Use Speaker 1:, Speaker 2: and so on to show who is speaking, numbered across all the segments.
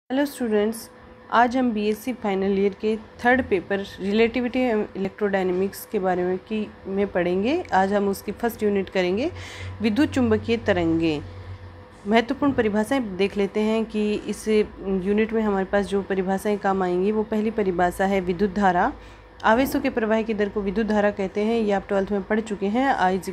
Speaker 1: Hello students, आज हम BSc final year के थर्ड पेपर रिलेटिविटी एवं इलेक्ट्रोडायनेमिक्स के बारे में पढ़ेंगे। आज हम उसकी फर्स्ट यूनिट करेंगे, विद्युत चुंबकीय तरंगें। महत्वपूर्ण परिभाषाएं देख लेते हैं कि इस यूनिट में हमारे पास जो परिभाषाएं काम आएंगी वो पहली परिभाषा है विद्युत धारा। आवेशों के प्रवाह की दर को विद्युत धारा कहते हैं। ये आप 12th में पढ़ चुके हैं। I =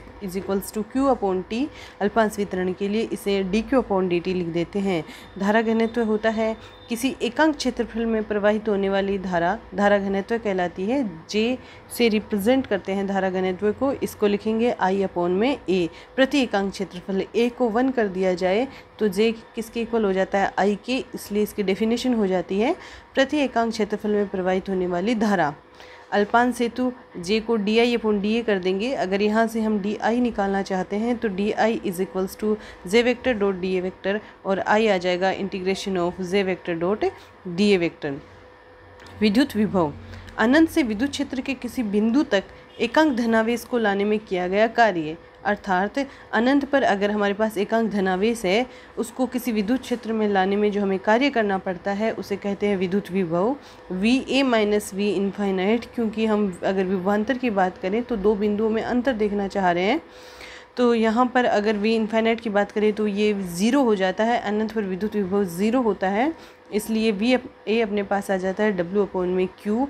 Speaker 1: Q/T अल्पांश वितरण के लिए इसे dQ/dt लिख देते हैं। धारा घनत्व होता है किसी एकांक क्षेत्रफल में प्रवाहित होने वाली धारा घनत्व कहलाती है। J से रिप्रेजेंट करते हैं धारा घनत्व को, इसको लिखेंगे I/A। प्रति एकांक क्षेत्रफल A को 1 कर दिया जाए तो J किसके इक्वल हो जाता है, I के, इसलिए इसकी डेफिनेशन हो जाती है प्रति एकांक क्षेत्रफल में प्रवाहित होने वाली धारा। अल्पांश हेतु J को DI/dA कर देंगे। अगर यहाँ से हम DI निकालना चाहते हैं तो DI = J_.dA और I आ जाएगा ∫J_.dA। विद्युत विभव अनंत से विद्युत क्षेत्र के किसी बिंदु तक एकांक धनावेश को लाने में किया गया कार्य। अर्थात अनंत पर अगर हमारे पास एकांक धनावेश है, उसको किसी विद्युत क्षेत्र में लाने में जो हमें कार्य करना पड़ता है उसे कहते हैं विद्युत विभव। VA - V∞, क्योंकि हम अगर विभवांतर की बात करें तो दो बिंदुओं में अंतर देखना चाह रहे हैं, तो यहाँ पर अगर V∞ की बात करें तो ये 0 हो जाता है। अनंत पर विद्युत विभव 0 होता है, इसलिए VA अपने पास आ जाता है W/Q।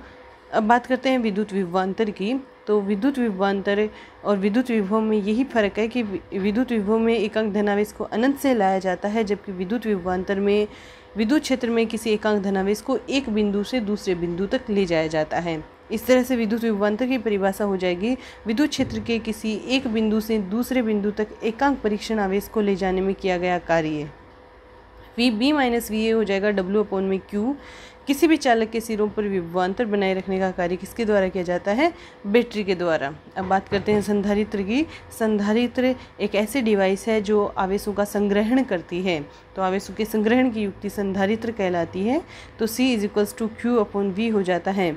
Speaker 1: अब बात करते हैं विद्युत विभवांतर की। तो विद्युत विभवांतर और विद्युत विभव में यही फ़र्क है कि विद्युत विभव में एकांक धनावेश को अनंत से लाया जाता है, जबकि विद्युत विभवांतर में विद्युत क्षेत्र में किसी एकांक धनावेश को एक बिंदु से दूसरे बिंदु तक ले जाया जाता है। इस तरह से विद्युत विभवांतर की परिभाषा हो जाएगी, विद्युत क्षेत्र के किसी एक बिंदु से दूसरे बिंदु तक एकांक परीक्षण आवेश को ले जाने में किया गया कार्य। VB - VA हो जाएगा W/Q। किसी भी चालक के सिरों पर विभवांतर बनाए रखने का कार्य किसके द्वारा किया जाता है, बैटरी के द्वारा। अब बात करते हैं संधारित्र की। संधारित्र एक ऐसी डिवाइस है जो आवेशों का संग्रहण करती है, तो आवेशों के संग्रहण की युक्ति संधारित्र कहलाती है। तो C = Q/V हो जाता है।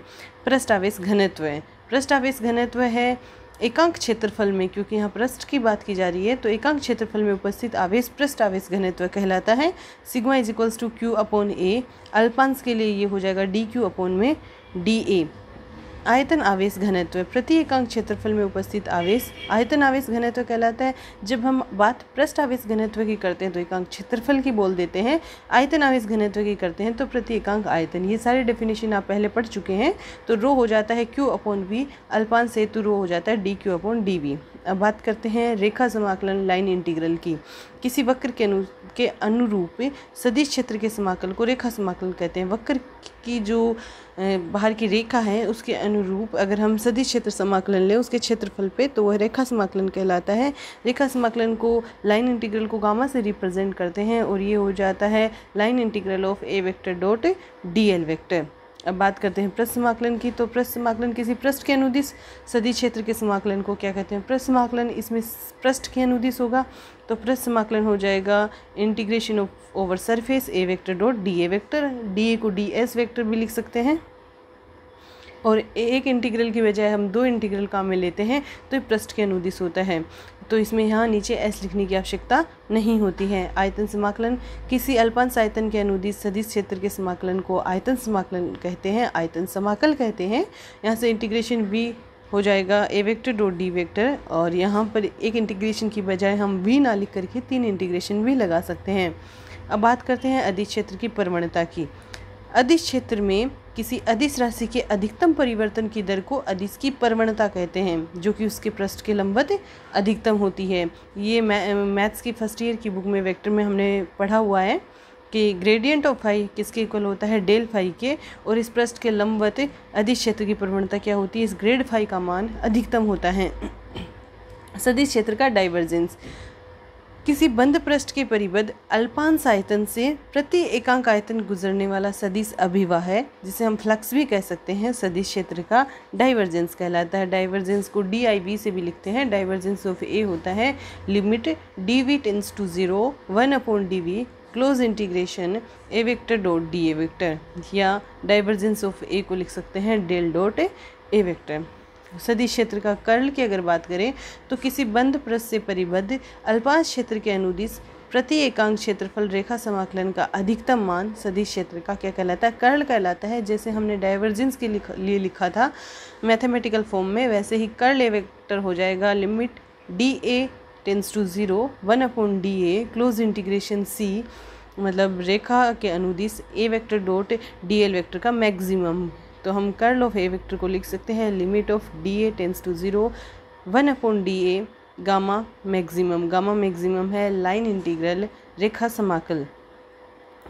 Speaker 1: पृष्ठ आवेश घनत्व है। पृष्ठ आवेश घनत्व है एकांक क्षेत्रफल में, क्योंकि यहाँ पृष्ठ की बात की जा रही है, तो एकांक क्षेत्रफल में उपस्थित आवेश पृष्ठ आवेश घनत्व कहलाता है। Sigma = Q/A। अल्पांश के लिए ये हो जाएगा dQ/dA। आयतन आवेश घनत्व प्रति एकांक क्षेत्रफल में उपस्थित आवेश आयतन आवेश घनत्व कहलाता है। जब हम बात पृष्ठ आवेश घनत्व की करते हैं तो एकांक क्षेत्रफल की बोल देते हैं, आयतन आवेश घनत्व की करते हैं तो प्रति एकांक आयतन। ये सारी डेफिनेशन आप पहले पढ़ चुके हैं। तो रो हो जाता है Q/V, अल्पांश हेतु रो हो जाता है dQ/dV। अब बात करते हैं रेखा समाकलन लाइन इंटीग्रल की। किसी वक्र के अनुरूप सदिश क्षेत्र के समाकल को रेखा समाकलन कहते हैं। वक्र की जो बाहर की रेखा है उसके अनुरूप अगर हम सदिश क्षेत्र समाकलन लें उसके क्षेत्रफल पे, तो वह रेखा समाकलन कहलाता है। रेखा समाकलन को लाइन इंटीग्रल को गामा से रिप्रेजेंट करते हैं और ये हो जाता है लाइन इंटीग्रल ऑफ A∫dl। अब बात करते हैं पृष्ठ समाकलन की। तो पृष्ठ समाकलन किसी पृष्ठ के अनुदिश सदिश क्षेत्र के समाकलन को क्या कहते हैं, पृष्ठ समाकलन। इसमें पृष्ठ के अनुदिश होगा तो पृष्ठ समाकलन हो जाएगा integration over surface A∫dA। dA को ds वेक्टर भी लिख सकते हैं, और एक इंटीग्रल की बजाय हम दो इंटीग्रल काम में लेते हैं तो ये पृष्ठ के अनुदिश होता है। तो इसमें यहाँ नीचे S लिखने की आवश्यकता नहीं होती है। आयतन समाकलन किसी अल्पांश आयतन के अनुदिश सदिश क्षेत्र के समाकलन को आयतन समाकलन कहते हैं, आयतन समाकल कहते हैं। यहाँ से इंटीग्रेशन V हो जाएगा A∫d, और यहाँ पर एक इंटीग्रेशन की बजाय हम V ना लिख करके 3 इंटीग्रेशन भी लगा सकते हैं। अब बात करते हैं अदिश क्षेत्र की प्रवणता की। अदिश क्षेत्र में किसी अदिश राशि के अधिकतम परिवर्तन की दर को अदिश की प्रवणता कहते हैं, जो कि उसके पृष्ठ के लंबवत अधिकतम होती है। ये मैथ्स की फर्स्ट ईयर की बुक में वेक्टर में हमने पढ़ा हुआ है कि ग्रेडियंट ऑफ फाई किसके इक्वल होता है, डेल फाई के, और इस पृष्ठ के लंबवत अदिश क्षेत्र की प्रवणता क्या होती है, इस ग्रेड फाई का मान अधिकतम होता है। सदिश क्षेत्र का डाइवर्जेंस किसी बंद पृष्ठ के परिबद्ध अल्पांश आयतन से प्रति एकांक आयतन गुजरने वाला सदिश अभिवाह है, जिसे हम फ्लक्स भी कह सकते हैं, सदिश क्षेत्र का डाइवर्जेंस कहलाता है। डाइवर्जेंस को DIV से भी लिखते हैं। डाइवर्जेंस ऑफ A होता है limit dV tends to 0 1/dV close integration A∫dA, या डाइवर्जेंस ऑफ A को लिख सकते हैं del.A। सदिश क्षेत्र का कर्ल की अगर बात करें तो किसी बंद पृष्ठ से परिबद्ध अल्पांश क्षेत्र के अनुदिश प्रति एकांक क्षेत्रफल रेखा समाकलन का अधिकतम मान सदिश क्षेत्र का क्या कहलाता है? कर्ल कहलाता है। जैसे हमने डाइवर्जेंस के लिए लिखा था मैथमेटिकल फॉर्म में, वैसे ही कर्ल ए वेक्टर हो जाएगा limit D A tends to 0 1/dA close integration C, मतलब रेखा के अनुदिश A vector dot D L vector का मैक्सिमम। तो हम कर्ल ऑफ ए वेक्टर को लिख सकते हैं limit of D A tends to 0 1/dA gamma maximum. Gamma maximum है लाइन इंटीग्रल रेखा समाकल।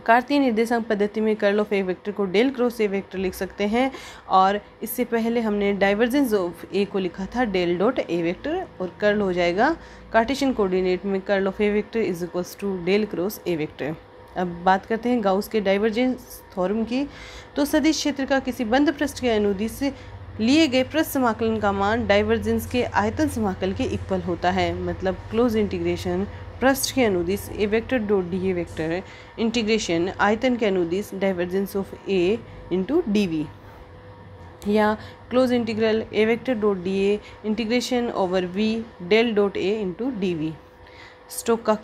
Speaker 1: कार्तीय निर्देशांक पद्धति में कर्ल ऑफ ए वेक्टर को डेल क्रॉस ए वेक्टर लिख सकते हैं, और इससे पहले हमने डाइवर्जेंस ऑफ ए को लिखा था डेल डॉट ए वेक्टर, और कर्ल हो जाएगा कार्टेशियन कोऑर्डिनेट में curl of A vector is equals to del cross A vector. अब बात करते हैं गाउस के डाइवर्जेंस थ्योरम की। तो सदिश क्षेत्र का किसी बंद पृष्ठ के अनुदिश से लिए गए पृष्ठ समाकलन का मान डाइवर्जेंस के आयतन समाकल के इक्वल होता है। मतलब क्लोज इंटीग्रेशन पृष्ठ के अनुदिश A vector dot D A vector integration आयतन के अनुदिश divergence of A into D V, या close integral A vector dot D A integration over V del dot A into D V. Stoke का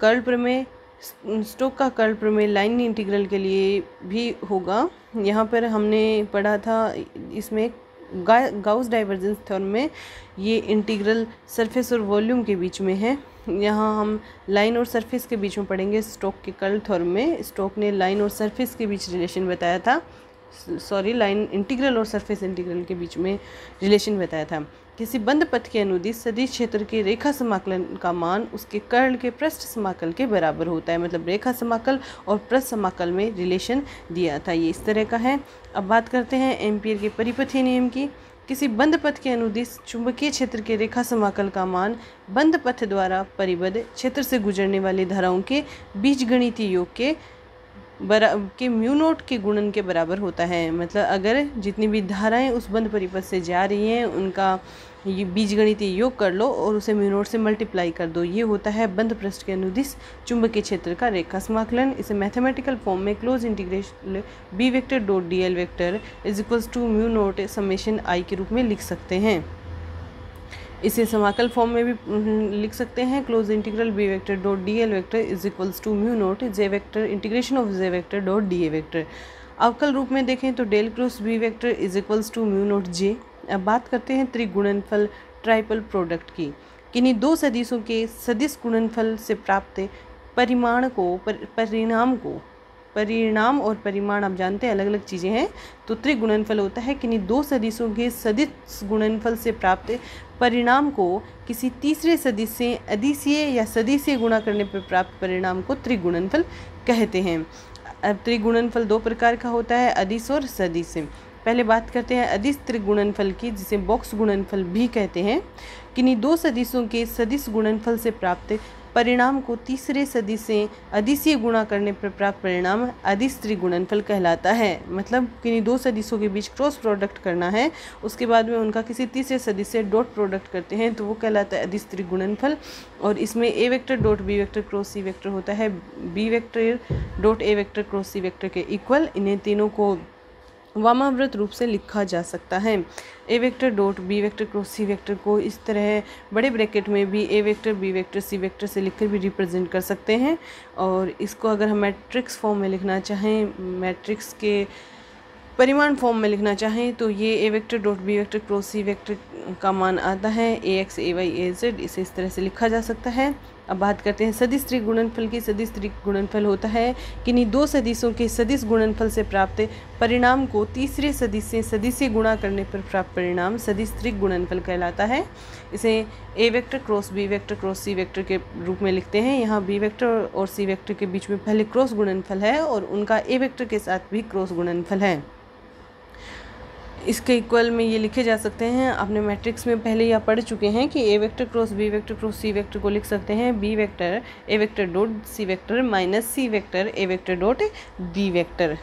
Speaker 1: curl प्रमेय line integral के लिए भी होगा। यहाँ पर हमने पढ़ा था, इसमें गाउस डाइवर्जेंस थ्योरम में ये इंटीग्रल सरफेस और वॉल्यूम के बीच में है। यहाँ हम लाइन और सरफेस के बीच में पढ़ेंगे स्टोक के कर्ल थ्योरम में। स्टोक ने लाइन और सरफेस के बीच रिलेशन बताया था, लाइन इंटीग्रल और सरफेस इंटीग्रल के बीच में रिलेशन बताया था। किसी बंद पथ के अनुदिश सदिश क्षेत्र के रेखा समाकलन का मान उसके कर्ल के पृष्ठ समाकल के बराबर होता है। मतलब रेखा समाकल और पृष्ठ समाकल में रिलेशन दिया था, ये इस तरह का है। अब बात करते हैं एम्पियर के परिपथीय नियम की। किसी बंद पथ के अनुदिश चुंबकीय क्षेत्र के रेखा समाकल का मान बंद पथ द्वारा परिबद्ध क्षेत्र से गुजरने वाली धाराओं के बीजगणितीय योग के म्यू नोट के गुणन के बराबर होता है। मतलब अगर जितनी भी धाराएं उस बंद परिपथ से जा रही हैं उनका ये बीजगणितीय योग कर लो और उसे म्यू नोट से मल्टीप्लाई कर दो, ये होता है बंद पृष्ठ के अनुदिश चुंबकीय क्षेत्र का रेखा समाकलन। इसे मैथमेटिकल फॉर्म में close integration B vector dot D L vector is equals to mu naught summation I के रूप में लिख सकते हैं। इसे समाकल फॉर्म में भी लिख सकते हैं close integral B vector dot D L vector is equals to mu naught J vector integration of J vector dot D A vector. अवकल रूप में देखें तो del cross B vector is equals to mu naught J. अब बात करते हैं त्रिगुणनफल ट्राइपल product की। किन्हीं दो सदिशों के सदिश गुणनफल से प्राप्त परिणाम और परिमाण आप जानते हैं अलग अलग चीज़ें हैं। तो त्रिगुणनफल होता है किन्हीं दो सदिशों के सदिश गुणनफल से प्राप्त परिणाम को किसी तीसरे सदिश से अदिशीय या सदिशीय गुणा करने पर प्राप्त परिणाम को त्रिगुणनफल कहते हैं। अब त्रिगुणनफल दो प्रकार का होता है, अदिश और सदिश। पहले बात करते हैं अदिश त्रिगुणनफल की, जिसे बॉक्स गुणनफल भी कहते हैं। किन्हीं दो सदिशों के सदिश गुणनफल से प्राप्त परिणाम को तीसरे सदिश से अदिशीय गुणा करने पर प्राप्त परिणाम अदिश त्रिगुणनफल कहलाता है। मतलब किन्हीं दो सदिशों के बीच क्रॉस प्रोडक्ट करना है, उसके बाद में उनका किसी तीसरे सदिश से डॉट प्रोडक्ट करते हैं तो वो कहलाता है अदिश त्रिगुणनफल। और इसमें A vector dot B vector cross C vector होता है B vector dot A vector cross C vector के इक्वल। इन्हें तीनों को वामाव्रत रूप से लिखा जा सकता है। A vector dot B vector cross C vector को इस तरह बड़े ब्रैकेट में भी A vector B vector C vector से लिखकर भी रिप्रेजेंट कर सकते हैं। और इसको अगर हम मैट्रिक्स फॉर्म में लिखना चाहें, मैट्रिक्स के परिमाण फॉर्म में लिखना चाहें तो ये A vector dot B vector cross C vector का मान आता है A X A Y A Z, इसे इस तरह से लिखा जा सकता है। अब बात करते हैं सदिश त्रिगुणनफल की। सदिश त्रिगुणनफल होता है किन्हीं दो सदिशों के सदिश गुणनफल से प्राप्त परिणाम को तीसरे सदिश से सदिशीय गुणा करने पर प्राप्त परिणाम सदिश त्रिगुणनफल कहलाता है। इसे A vector cross B vector cross C vector के रूप में लिखते हैं। यहाँ बी वेक्टर और सी वेक्टर के बीच में पहले क्रॉस गुणनफल है और उनका ए वेक्टर के साथ भी क्रॉस गुणनफल है। इसके इक्वल में ये लिखे जा सकते हैं। आपने मैट्रिक्स में पहले यह पढ़ चुके हैं कि A vector cross B vector cross C vector को लिख सकते हैं B vector A vector dot C vector minus C vector A vector dot B vector.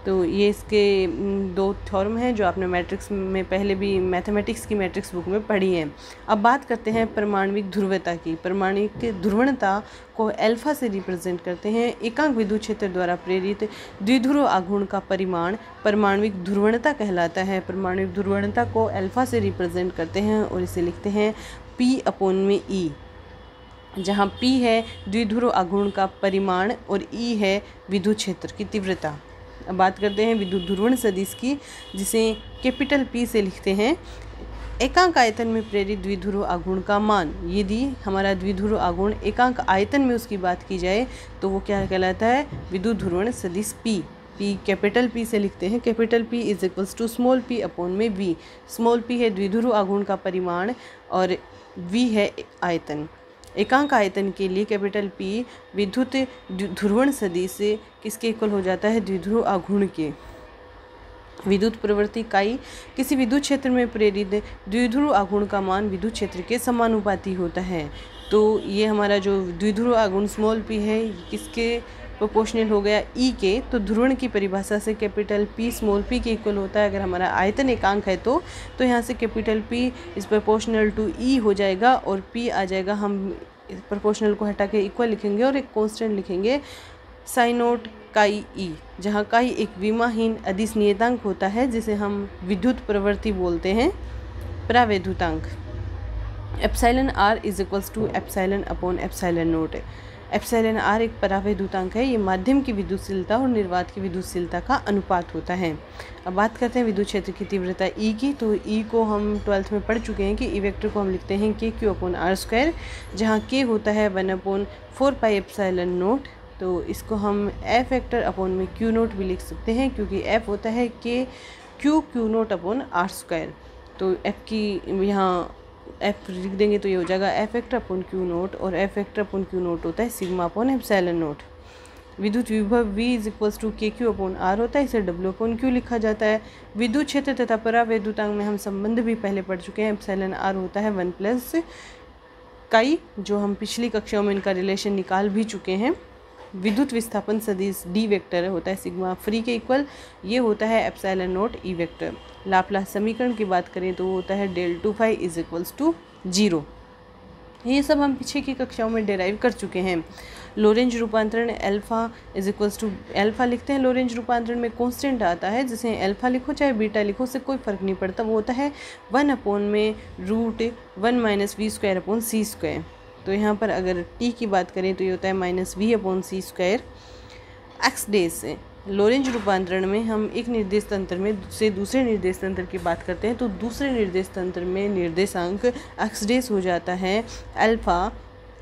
Speaker 1: तो ये इसके दो थ्योरम हैं जो आपने मैट्रिक्स में पहले भी मैथमेटिक्स की मैट्रिक्स बुक में पढ़ी हैं। अब बात करते हैं परमाणविक ध्रुवता की। परमाणविक ध्रुवणता को अल्फा से रिप्रेजेंट करते हैं। एकांक विद्युत क्षेत्र द्वारा प्रेरित द्विध्रुव आघूर्ण का परिमाण परमाणविक ध्रुवणता कहलाता है। परमाणविक ध्रुवणता को अल्फा से रिप्रेजेंट करते हैं और इसे लिखते हैं P/E। जहाँ P है द्विध्रुव आघूर्ण का परिमाण और E है विद्युत क्षेत्र की तीव्रता। अब बात करते हैं विद्युत ध्रुवण सदिश की, जिसे कैपिटल P से लिखते हैं। एकांक आयतन में प्रेरित द्विध्रुव आघूर्ण का मान, यदि हमारा द्विध्रुव आघूर्ण एकांक आयतन में उसकी बात की जाए तो वो क्या कहलाता है, विद्युत ध्रुवण सदिश P कैपिटल P से लिखते हैं। Capital P is equals to small p upon में V। स्मॉल p है द्विध्रुव आघूर्ण का परिमाण और V है आयतन। एकांक आयतन के लिए कैपिटल P विद्युत ध्रुवण सदिश किसके इक्वल हो जाता है, द्विध्रुव आघूर्ण के। विद्युत प्रवृत्ति इकाई किसी विद्युत क्षेत्र में प्रेरित द्विध्रुव आघूर्ण का मान विद्युत क्षेत्र के समानुपाती होता है। तो ये हमारा जो द्विध्रुव आघूर्ण स्मॉल p है किसके प्रोपोर्शनल हो गया, E के। तो ध्रुवण की परिभाषा से कैपिटल P स्मॉल p के इक्वल होता है। अगर हमारा आयतन एकांक है तो यहाँ से capital P is proportional to E हो जाएगा और P आ जाएगा, हम प्रोपोर्शनल को हटा के इक्वल लिखेंगे और एक कांस्टेंट लिखेंगे साइन नोट काई E, जहाँ काई एक विमाहीन अदिश नियतांक होता है जिसे हम विद्युत प्रवृत्ति बोलते हैं, प्रावैद्युतांक। Epsilon r is equals to epsilon upon epsilon naught. Epsilon r एक परावैद्युतांक है, ये माध्यम की विद्युतशीलता और निर्वात की विद्युतशीलता का अनुपात होता है। अब बात करते हैं विद्युत क्षेत्र की तीव्रता E की। तो E को हम 12th में पढ़ चुके हैं कि E वेक्टर को हम लिखते हैं KQ अपॉन आर स्क्वायर, जहाँ K होता है 1/4 पाई एप्सिलॉन नोट। तो इसको हम F वेक्टर अपॉन में Q नोट भी लिख सकते हैं, क्योंकि F होता है Q naught upon R square. तो F की यहाँ F लिख देंगे तो ये हो जाएगा F vector upon Q naught, और F vector upon Q naught होता है सिग्मा अपॉन एप्सिलॉन नोट। विद्युत विभव V is equals to KQ upon R होता है, इसे W अपॉन Q लिखा जाता है। विद्युत क्षेत्र तथा परावैद्युतांक में हम संबंध भी पहले पढ़ चुके हैं। एप्सिलॉन R होता है 1 प्लस काई, जो हम पिछली कक्षाओं में इनका रिलेशन निकाल भी चुके हैं। विद्युत विस्थापन सदिश D वेक्टर होता है सिग्मा फ्री के इक्वल, ये होता है epsilon naught E vector. Laplace समीकरण की बात करें तो होता है del 2 phi is equals to 0। ये सब हम पीछे की कक्षाओं में डेराइव कर चुके हैं। लोरेंज रूपांतरण alpha is equals to alpha लिखते हैं। लोरेंज रूपांतरण में कांस्टेंट आता है, जिसे अल्फा लिखो चाहे बीटा लिखो, से कोई फर्क नहीं पड़ता। वो होता है 1 अपॉन में √1 minus V square upon C square. तो यहाँ पर अगर t की बात करें तो ये होता है -v upon C square x days से। लोरेंज रूपांतरण में हम एक निर्देश तंत्र में से दूसरे निर्देश तंत्र की बात करते हैं, तो दूसरे निर्देश तंत्र में निर्देशांक एक्स डेज हो जाता है alpha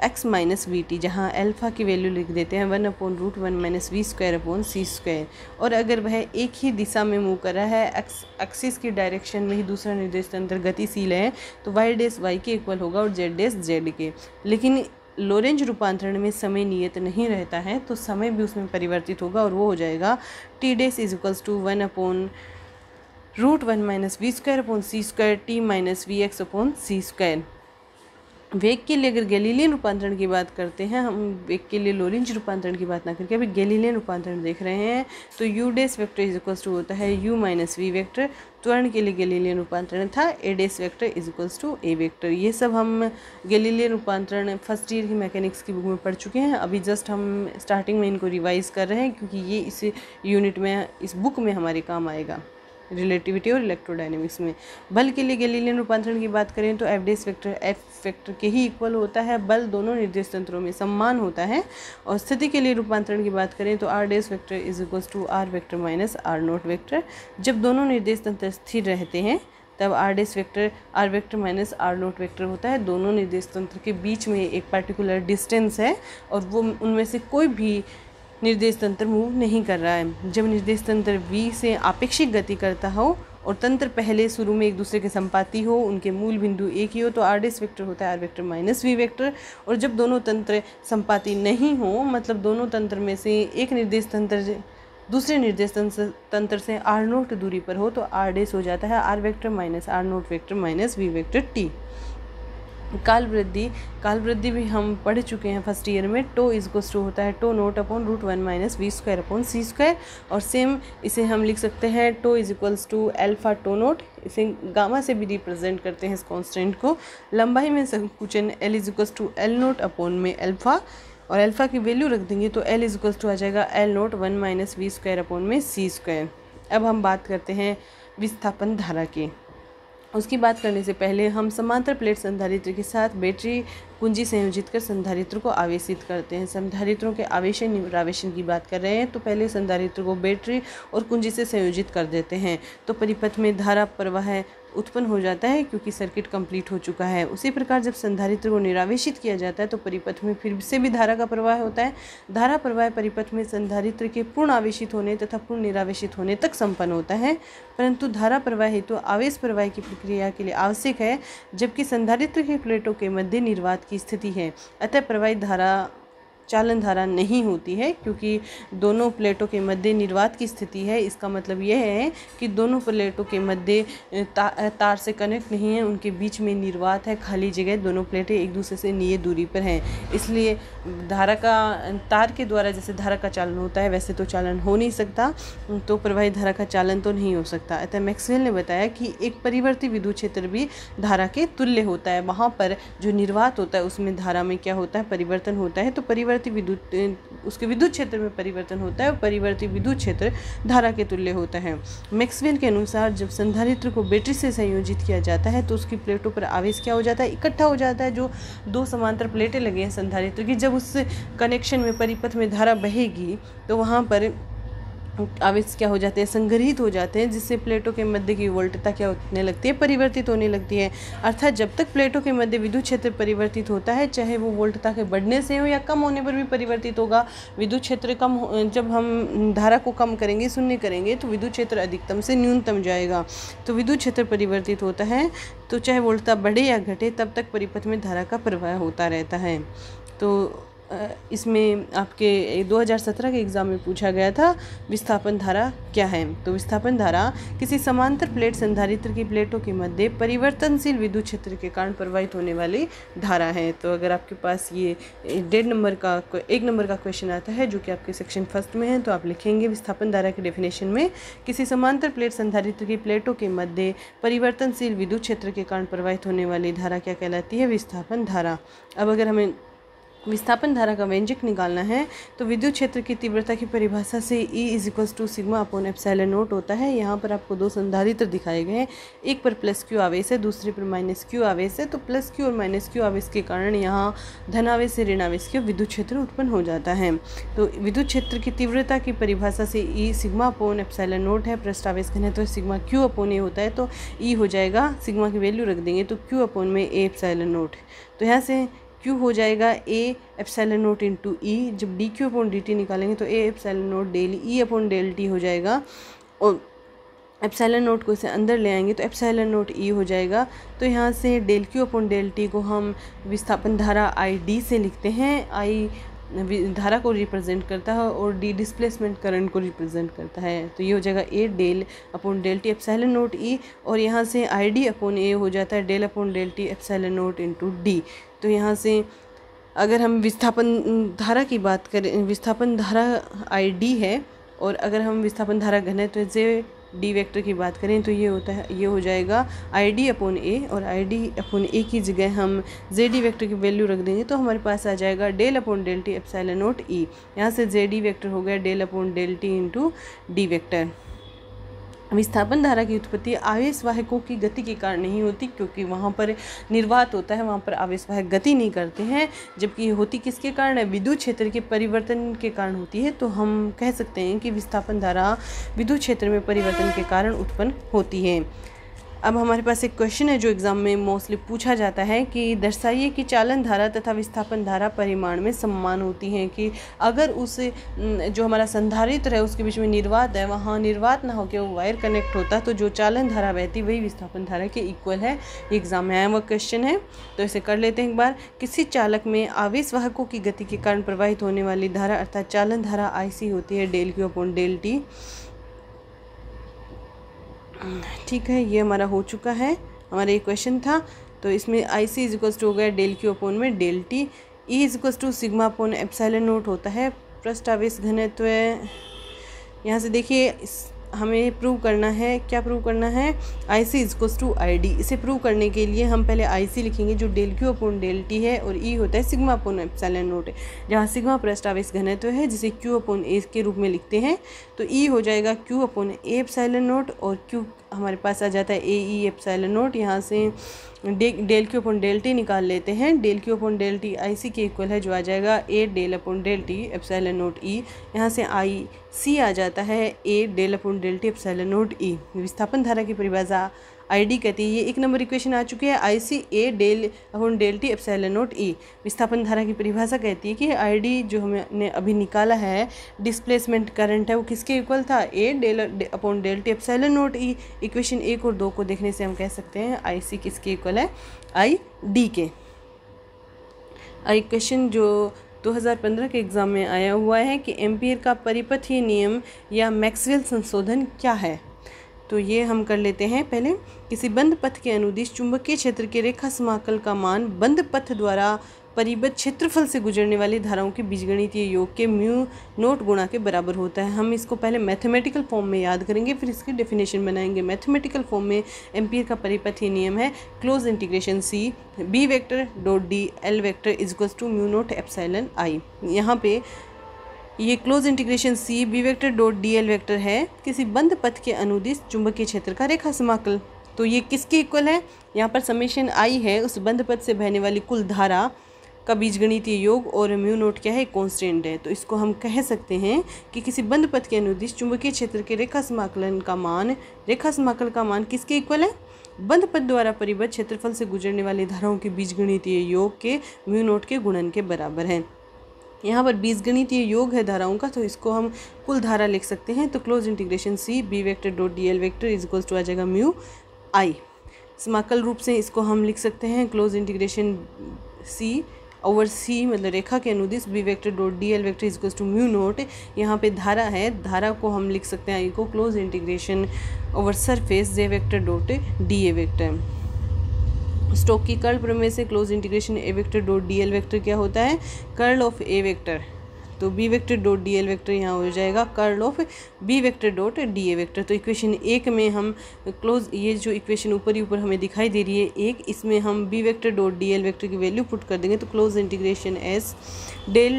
Speaker 1: x minus V T, जहाँ अल्फा की वैल्यू लिख देते हैं 1/√1 minus V square upon C square. और अगर वह एक ही दिशा में मूव कर रहा है, एक्सिस की डायरेक्शन में ही दूसरा निर्देश तंत्र गतिशील है, तो y डेस y के इक्वल होगा और z डेस z के। लेकिन लोरेंज रूपांतरण में समय नियत नहीं रहता है, तो समय भी उसमें परिवर्तित होगा और वो हो जाएगा t dash is equals to 1/√1 minus V square upon C square t minus V X upon C square. वेग के लिए अगर गैलीलियन रूपांतरण की बात करते हैं, हम वेग के लिए लोरेंज रूपांतरण की बात ना करके अभी गैलीलियन रूपांतरण देख रहे हैं, तो U dash vector is equals to होता है यू माइनस वी वेक्टर। त्वरण के लिए गैलीलियन रूपांतरण था A dash vector is equals to A vector. ये सब हम गैलीलियन रूपांतरण फर्स्ट ईयर की मैकेनिक्स की बुक में पढ़ चुके हैं। अभी जस्ट हम स्टार्टिंग में इनको रिवाइज कर रहे हैं, क्योंकि ये इस यूनिट में, इस बुक में हमारे काम आएगा रिलेटिविटी और इलेक्ट्रोडायनेमिक्स में। बल के लिए गैलीलियन रूपांतरण की बात करें तो एफ डेस वेक्टर एफ वेक्टर के ही इक्वल होता है। बल दोनों निर्देश तंत्रों में समान होता है। और स्थिति के लिए रूपांतरण की बात करें तो R dash vector is equals to R vector minus R naught vector. जब दोनों निर्देश तंत्र स्थिर रहते हैं तब R dash vector R vector minus R naught vector होता है। दोनों निर्देश तंत्र के बीच में एक पर्टिकुलर डिस्टेंस है और वो उनमें से कोई भी निर्देश तंत्र मूव नहीं कर रहा है। जब निर्देश तंत्र v से आपेक्षिक गति करता हो और तंत्र पहले शुरू में एक दूसरे के संपाती हो, उनके मूल बिंदु एक ही हो, तो आर डेस वेक्टर होता है R vector minus V vector. और जब दोनों तंत्र संपाती नहीं हो, मतलब दोनों तंत्र में से एक निर्देश तंत्र दूसरे निर्देश तंत्र से आर नोट दूरी पर हो, तो आर डेस हो जाता है R vector minus R naught vector minus V vector T. काल वृद्धि भी हम पढ़ चुके हैं फर्स्ट ईयर में। टो इज इक्वल्स टू होता है tau naught upon √1 minus V square upon C square. और सेम इसे हम लिख सकते हैं tau is equals to alpha tau naught. इसे गामा से भी रिप्रेजेंट करते हैं इस कांस्टेंट को। लंबाई में संकुचन L is equals to L naught upon में अल्फा, और अल्फा की वैल्यू रख देंगे तो एल इज इक्वल्स टू आ जाएगा L naught 1 minus V square upon में सी स्क्वायर। अब हम बात करते हैं विस्थापन धारा की। उसकी बात करने से पहले हम समांतर प्लेट संधारित्र के साथ बैटरी कुंजी संयोजित कर संधारित्र को आवेशित करते हैं। संधारित्रों के आवेशन निरावेशन की बात कर रहे हैं तो पहले संधारित्र को बैटरी और कुंजी से संयोजित कर देते हैं तो परिपथ में धारा प्रवाह उत्पन्न हो जाता है क्योंकि सर्किट कंप्लीट हो चुका है। उसी प्रकार जब संधारित्र को निरावेशित किया जाता है तो परिपथ में फिर से भी धारा का प्रवाह होता है। धारा प्रवाह परिपथ में संधारित्र के पूर्ण आवेशित होने तथा पूर्ण निरावेशित होने तक संपन्न होता है, परंतु धारा प्रवाह हेतु आवेश प्रवाह की प्रक्रिया के लिए आवश्यक है, जबकि संधारित्र के प्लेटों के मध्य निर्वात की स्थिति है। अतः प्रवाहित धारा चालन धारा नहीं होती है क्योंकि दोनों प्लेटों के मध्य निर्वात की स्थिति है। इसका मतलब यह है कि दोनों प्लेटों के मध्य तार से कनेक्ट नहीं है, उनके बीच में निर्वात है, खाली जगह, दोनों प्लेटें एक दूसरे से नियत दूरी पर हैं। इसलिए धारा का तार के द्वारा जैसे धारा का चालन होता है वैसे तो चालन हो नहीं सकता, तो प्रवाहित धारा का चालन तो नहीं हो सकता। अतः मैक्सवेल ने बताया कि एक परिवर्ती विद्युत क्षेत्र भी धारा के तुल्य होता है। वहाँ पर जो निर्वात होता है उसमें धारा में क्या होता है, परिवर्तन होता है, तो उसके विद्युत क्षेत्र में परिवर्तन होता है और परिवर्ती विद्युत क्षेत्र धारा के तुल्य होता है। मैक्सवेल के अनुसार जब संधारित्र को बैटरी से संयोजित किया जाता है तो उसकी प्लेटों पर आवेश क्या हो जाता है, इकट्ठा हो जाता है। जो दो समांतर प्लेटें लगे हैं संधारित्र की, जब उस कनेक्शन में परिपथ में धारा बहेगी तो वहाँ पर आवेश क्या हो जाते हैं, संग्रहित हो जाते हैं, जिससे प्लेटों के मध्य की वोल्टता क्या होने लगती है, परिवर्तित होने लगती है। अर्थात जब तक प्लेटों के मध्य विद्युत क्षेत्र परिवर्तित होता है, चाहे वो वोल्टता के बढ़ने से हो या कम होने पर भी परिवर्तित होगा। विद्युत क्षेत्र जब हम धारा को कम करेंगे, शून्य करेंगे, तो विद्युत क्षेत्र अधिकतम से न्यूनतम जाएगा। तो विद्युत क्षेत्र परिवर्तित होता है तो चाहे वोल्टता बढ़े या घटे तब तक परिपथ में धारा का प्रवाह होता रहता है। तो इसमें आपके 2017 के एग्ज़ाम में पूछा गया था विस्थापन धारा क्या है। तो विस्थापन धारा किसी समांतर प्लेट संधारित्र की प्लेटों के मध्य परिवर्तनशील विद्युत क्षेत्र के कारण प्रवाहित होने वाली धारा है। तो अगर आपके पास ये 1 नंबर का क्वेश्चन आता है जो कि आपके सेक्शन फर्स्ट में है, तो आप लिखेंगे विस्थापन धारा के डेफिनेशन में किसी समांतर प्लेट संधारित्र की प्लेटों के मध्य परिवर्तनशील विद्युत क्षेत्र के कारण प्रवाहित होने वाली धारा क्या कहलाती है, विस्थापन धारा। अब अगर हमें विस्थापन धारा का व्यंजक निकालना है तो विद्युत क्षेत्र की तीव्रता की परिभाषा से E = sigma upon epsilon naught होता है। यहाँ पर आपको दो संधारित्र दिखाए गए हैं, एक पर +Q आवेश है, दूसरे पर -Q आवेश है। तो +Q और -Q आवेश के कारण यहाँ धनावेश से ऋणावेश की विद्युत क्षेत्र उत्पन्न हो जाता है। तो विद्युत क्षेत्र की तीव्रता की परिभाषा से E sigma upon epsilon not है, पृष्ठ आवेश घनत्व सिग्मा Q अपॉन A होता है। तो E हो जाएगा, सिग्मा की वैल्यू रख देंगे तो Q अपॉन में A एप्सिलॉन नॉट। तो यहाँ से Q हो जाएगा A epsilon naught into E। जब dQ अपॉन dt निकालेंगे तो A epsilon naught del E upon del T हो जाएगा, और एप्सिलॉन नॉट को इसे अंदर ले आएंगे तो एप्सिलॉन नॉट E हो जाएगा। तो यहाँ से del Q upon del T को हम विस्थापन धारा ID से लिखते हैं। I धारा को रिप्रेजेंट करता है और D डिस्प्लेसमेंट करंट को रिप्रेजेंट करता है। तो ये हो जाएगा A del upon del T epsilon naught E, और यहाँ से ID अपॉन A हो जाता है del upon del T epsilon naught into D। तो यहाँ से अगर हम विस्थापन धारा की बात करें, विस्थापन धारा ID है, और अगर हम विस्थापन धारा घनत्व से D वेक्टर की बात करें तो ये होता है, ये हो जाएगा ID अपॉन A, और ID अपॉन A की जगह हम ZD वेक्टर की वैल्यू रख देंगे तो हमारे पास आ जाएगा del upon del T epsilon naught E। यहाँ से ZD वेक्टर हो गया del upon del T into D vector. विस्थापन धारा की उत्पत्ति आवेशवाहकों की गति के कारण नहीं होती, क्योंकि वहाँ पर निर्वात होता है, वहाँ पर आवेशवाहक गति नहीं करते हैं, जबकि होती किसके कारण है, विद्युत क्षेत्र के परिवर्तन के कारण होती है। तो हम कह सकते हैं कि विस्थापन धारा विद्युत क्षेत्र में परिवर्तन के कारण उत्पन्न होती है। अब हमारे पास एक क्वेश्चन है जो एग्ज़ाम में मोस्टली पूछा जाता है कि दर्शाइए कि चालन धारा तथा विस्थापन धारा परिमाण में समान होती हैं, कि अगर उस जो हमारा संधारित्र है उसके बीच में निर्वात है, वहाँ निर्वात ना होकर वो वायर कनेक्ट होता तो जो चालन धारा बहती वही विस्थापन धारा के इक्वल है। ये एग्ज़ाम में आया हुआ क्वेश्चन है, तो इसे कर लेते हैं एक बार। किसी चालक में आवेशवाहकों की गति के कारण प्रवाहित होने वाली धारा अर्थात चालन धारा IC होती है del Q upon del T। ठीक है, ये हमारा हो चुका है, हमारा ये क्वेश्चन था। तो इसमें IC = हो गया डेल Q अपॉन में del T। E = sigma upon epsilon naught होता है पृष्ठ आवेश घनत्व। यहाँ से देखिए हमें प्रूव करना है, क्या प्रूव करना है, IC = ID। इसे प्रूव करने के लिए हम पहले IC लिखेंगे जो del Q upon del T है, और E होता है सिग्मा अपॉन एप्सिलॉन नॉट, जहाँ सिग्मा पृष्ठ आवेश घनत्व है जिसे Q अपॉन A के रूप में लिखते हैं। तो E हो जाएगा Q upon A epsilon not, और Q हमारे पास आ जाता है ए ई एप्सिलॉन नोट। यहाँ से del Q upon del T निकाल लेते हैं। Del Q upon del T I C के इक्वल है, जो आ जाएगा A del upon del T epsilon naught E. यहाँ से आई सी आ जाता है A del upon del T epsilon naught E. विस्थापन धारा की परिभाषा आई डी कहती है। ये 1 नंबर इक्वेशन आ चुकी है, I C A del upon del T epsilon naught E. विस्थापन धारा की परिभाषा कहती है कि आई डी जो हमने अभी निकाला है, डिस्प्लेसमेंट करंट है, वो किसके इक्वल था, A del upon del T epsilon naught E. Equation 1 और 2 को देखने से हम कह सकते हैं आई सी किसके इक्वल है, आई डी के। क्वेश्चन जो 2015 के एग्ज़ाम में आया हुआ है कि एम्पीयर का परिपथीय नियम या मैक्सवेल संशोधन क्या है। तो ये हम कर लेते हैं। पहले, किसी बंद पथ के अनुदिश चुंबकीय क्षेत्र के रेखा समाकल का मान बंद पथ द्वारा परिबद्ध क्षेत्रफल से गुजरने वाली धाराओं के बीजगणितीय योग के म्यू नोट गुणा के बराबर होता है। हम इसको पहले मैथमेटिकल फॉर्म में याद करेंगे, फिर इसकी डेफिनेशन बनाएंगे। मैथमेटिकल फॉर्म में एम्पीयर का परिपथीय नियम है close integration C B vector dot D L vector is equals to mu naught epsilon I. यहाँ पे ये close integration C B vector dot D L vector है किसी बंद पथ के अनुदिश चुंबकीय क्षेत्र का रेखा समाकल। तो ये किसके इक्वल है, यहाँ पर समेशन आई है उस बंद पथ से बहने वाली कुल धारा का बीजगणितीय योग, और म्यू नोट क्या है, कांस्टेंट है। तो इसको हम कह सकते हैं कि किसी बंद पथ के अनुदिश चुंबकीय क्षेत्र के रेखा समाकल का मान किसके इक्वल है, बंद पथ द्वारा परिबद्ध क्षेत्रफल से गुजरने वाली धाराओं के बीजगणितीय योग के म्यू नोट के गुणन के बराबर है। यहाँ पर बीजगणितीय योग है धाराओं का, तो इसको हम कुल धारा लिख सकते हैं। तो close integration C B vector dot D L vector is equals to आ जाएगा म्यू आई। समाकल रूप से इसको हम लिख सकते हैं close integration C over C मतलब रेखा के अनुदिश B vector dot D L vector is equals to mu naught. यहाँ पे धारा है, धारा को हम लिख सकते हैं को close integration over surface J vector dot D A vector. Stoke की कर्ल प्रमेय से close integration A vector dot D L vector क्या होता है, कर्ल ऑफ ए वेक्टर। तो B vector dot D L vector यहाँ हो जाएगा curl of B vector dot D A vector. तो इक्वेशन 1 में हम क्लोज, ये जो इक्वेशन ऊपर ही ऊपर हमें दिखाई दे रही है 1, इसमें हम B vector dot D L vector की वैल्यू पुट कर देंगे। तो close integration S del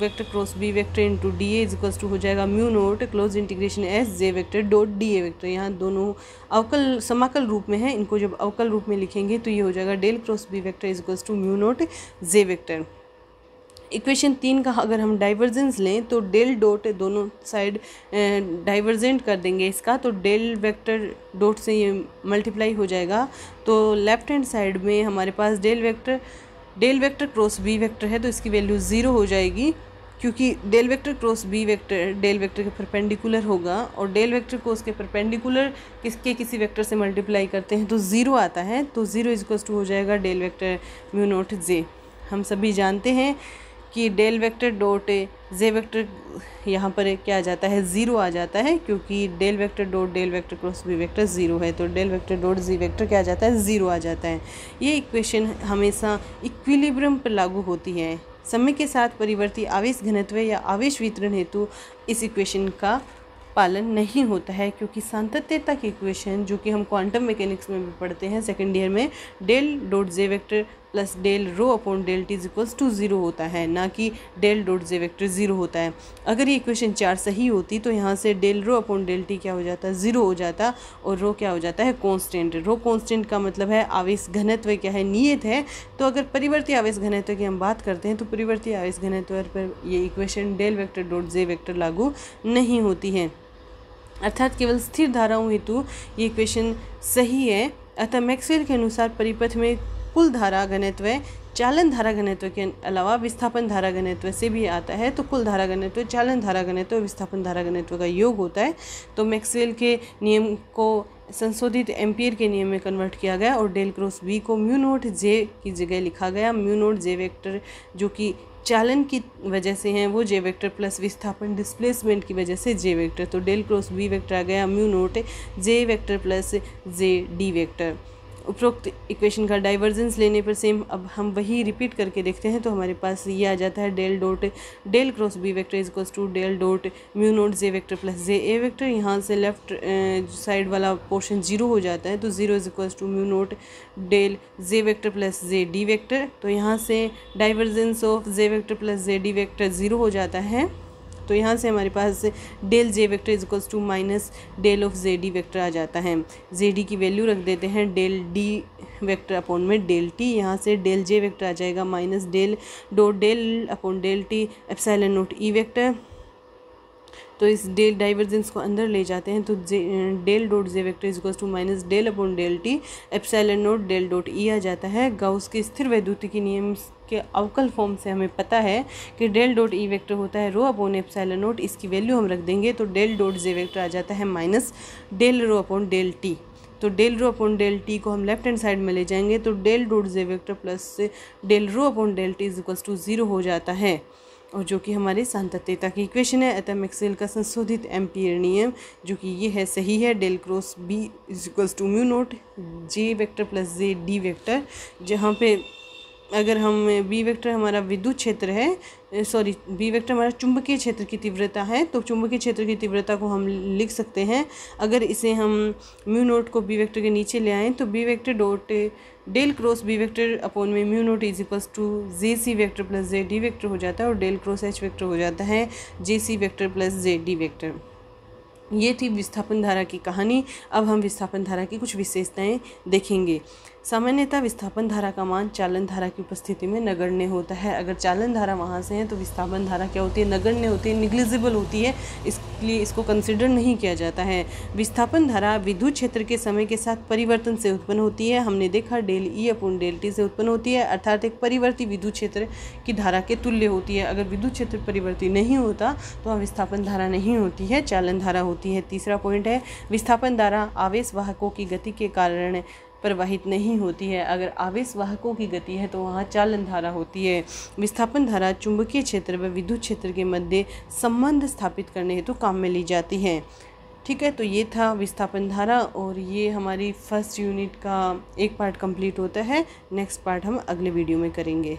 Speaker 1: vector cross B vector into D A is equals to हो जाएगा mu naught close integration S J vector dot D A vector. यहाँ दोनों अवकल समाकल रूप में है, इनको जब अवकल रूप में लिखेंगे तो ये हो जाएगा del cross B vector is equals to mu naught J vector. Equation 3 का अगर हम डाइवर्जेंस लें तो डेल डॉट दोनों साइड डाइवर्जेंट कर देंगे इसका, तो डेल वेक्टर डॉट से ये मल्टीप्लाई हो जाएगा। तो लेफ्ट हैंड साइड में हमारे पास del vector cross B vector है, तो इसकी वैल्यू 0 हो जाएगी, क्योंकि del vector cross B vector del vector के परपेंडिकुलर होगा, और डेल वेक्टर को उसके परपेंडिकुलर किसी वेक्टर से मल्टीप्लाई करते हैं तो 0 आता है। तो 0 इज इक्वल्स टू हो जाएगा del vector mu naught J. हम सभी जानते हैं कि del vector dot J vector यहाँ पर क्या आ जाता है, 0 आ जाता है, क्योंकि del vector dot del vector cross B vector 0 है। तो del vector dot G vector क्या आ जाता है, 0 आ जाता है। ये इक्वेशन हमेशा इक्विलिब्रियम पर लागू होती है। समय के साथ परिवर्ती आवेश घनत्व या आवेश वितरण हेतु इस इक्वेशन का पालन नहीं होता है, क्योंकि सातत्यता की इक्वेशन जो कि हम क्वांटम मैकेनिक्स में भी पढ़ते हैं सेकेंड ईयर में, del dot J vector plus del rho upon del T is equals to 0 होता है, ना कि डेल डॉट जे वेक्टर 0 होता है। अगर ये इक्वेशन 4 सही होती तो यहाँ से del rho upon del T क्या हो जाता, 0 हो जाता, और रो क्या हो जाता है, कांस्टेंट। रो कांस्टेंट का मतलब है आवेश घनत्व क्या है, नियत है। तो अगर परिवर्ती आवेश घनत्व की हम बात करते हैं तो परिवर्ती आवेश घनत्व पर ये equation del vector dot J vector लागू नहीं होती है, अर्थात केवल स्थिर धाराओं हेतु ये इक्वेशन सही है। अतः मैक्सवेल के अनुसार परिपथ में कुल धारा घनत्व चालन धारा घनत्व के अलावा विस्थापन धारा घनत्व से भी आता है। तो कुल धारा घनत्व चालन धारा घनत्व विस्थापन धारा घनत्व का योग होता है। तो मैक्सवेल के नियम को संशोधित एम्पीयर के नियम में कन्वर्ट किया गया और डेल क्रॉस बी को म्यू नोट जे की जगह लिखा गया। म्यू नोट जे वेक्टर जो कि चालन की वजह से हैं वो जे वेक्टर प्लस विस्थापन डिस्प्लेसमेंट की वजह से जे वेक्टर। तो डेल क्रॉस बी वेक्टर आ गया mu naught J vector plus J D vector. उपरोक्त इक्वेशन का डाइवर्जेंस लेने पर सेम अब हम वही रिपीट करके देखते हैं। तो हमारे पास ये आ जाता है del cross B vector is equals to del dot mu naught J vector plus J A vector. यहाँ से लेफ्ट साइड वाला पोर्शन 0 हो जाता है, तो 0 is equals to mu naught del J vector plus J D vector. तो यहाँ से divergence of J vector plus J D vector 0 हो जाता है। तो यहाँ से हमारे पास del J vector is equals to minus del of J D vector आ जाता है। जे डी की वैल्यू रख देते हैं डेल डी वेक्टर अपॉन में डेल टी, यहाँ से डेल जे वेक्टर आ जाएगा minus del dot del upon del T epsilon naught E vector. तो इस डेल डाइवर्जेंस को अंदर ले जाते हैं तो del dot J vector is equals to minus del upon del T epsilon naught del dot E आ जाता है। गाउस के स्थिर वैद्युतिकी नियम के अवकल फॉर्म से हमें पता है कि डेल डॉट ई वेक्टर होता है रो अपॉन एप्सिलॉन नॉट, इसकी वैल्यू हम रख देंगे तो डेल डॉट जे वेक्टर आ जाता है minus del rho upon del T. तो del rho upon del T को हम लेफ्ट हैंड साइड में ले जाएंगे तो del dot J vector plus del rho upon del T is equals to 0 हो जाता है, और जो कि हमारी सातत्यता की इक्वेशन है। अतः मैक्सवेल का संशोधित एम्पियर नियम जो कि ये है सही है। Del cross B is equals to mu naught J vector plus J D vector, जहाँ पे अगर हम बी वेक्टर हमारा विद्युत क्षेत्र है, सॉरी बी वेक्टर हमारा चुंबकीय क्षेत्र की तीव्रता है, तो चुंबकीय क्षेत्र की तीव्रता को हम लिख सकते हैं। अगर इसे हम म्यू नोट को बी वेक्टर के नीचे ले आएँ तो B vector dot del cross B vector upon में mu naught is equals to J C vector plus J D vector हो जाता है, और डेल क्रॉस एच वेक्टर हो जाता है जे C vector plus J D vector. ये थी विस्थापन धारा की कहानी। अब हम विस्थापन धारा की कुछ विशेषताएं देखेंगे। सामान्यतः विस्थापन धारा का मान चालन धारा की उपस्थिति में नगण्य होता है। अगर चालन धारा वहाँ से है तो विस्थापन धारा क्या होती है, नगण्य होती है, निग्लिजिबल होती है, इसलिए इसको कंसिडर नहीं किया जाता है। विस्थापन धारा विद्युत क्षेत्र के समय के साथ परिवर्तन से उत्पन्न होती है। हमने देखा del E upon del T से उत्पन्न होती है, अर्थात एक परिवर्ती विद्युत क्षेत्र की धारा के तुल्य होती है। अगर विद्युत क्षेत्र परिवर्ती नहीं होता तो वह विस्थापन धारा नहीं होती है, चालन धारा होती है। तीसरा पॉइंट है विस्थापन धारा आवेश वाहकों की गति के कारण प्रवाहित नहीं होती है। अगर आवेश वाहकों की गति है तो वहाँ चालन धारा होती है। विस्थापन धारा चुंबकीय क्षेत्र व विद्युत क्षेत्र के मध्य संबंध स्थापित करने हेतु काम में ली जाती है। ठीक है, तो ये था विस्थापन धारा, और ये हमारी फर्स्ट यूनिट का एक पार्ट कंप्लीट होता है। नेक्स्ट पार्ट हम अगले वीडियो में करेंगे।